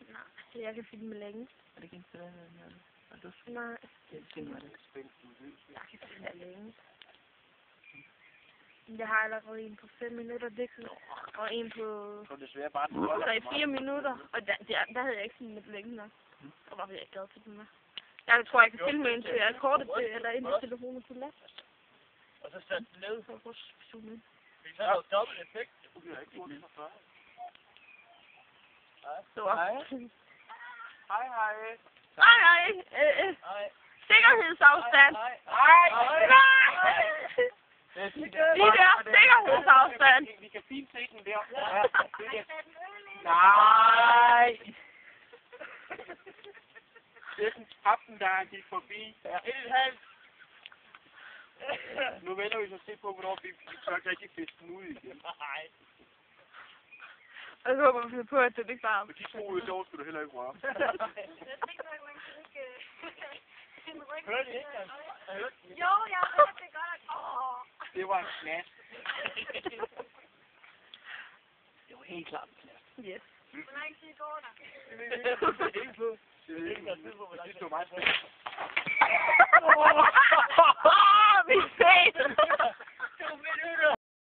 Nej, jeg kan filme længe. Er det ikke en sted, Nej. Jeg filmer det. Jeg kan filme længe. Jeg har allerede en på 5 minutter, det kan og en på 3-4 minutter. Og der havde jeg ikke filmet længe nok. Og var jeg ikke glad til den med. Jeg tror, jeg kan filme indtil jeg er kortet til, eller indtil telefonen til last. Og så sæt den ned. Så prøv at zoome ind. Vi kan have dobbelt effekt. Så. Hej. Nej. Sikkerhedsafstand. Lige der. Sikkerhedsafstand. Vi kan fint se den der. Nej. Det er den trappen, der gik forbi. 1,5. Nu vælger vi så at se på, hvornår vi tør rigtig fiske den ud igen. Nej. Jeg håber vi på, at det ikke bare... Men de 2 ude dog skulle du heller ikke røre. Hørte I ikke? Jo, jeg hørte det godt. Det var en knast. Det var helt klart en knast. Yes. Hvor lang tid går der? Det er ikke på. Det er meget spændende.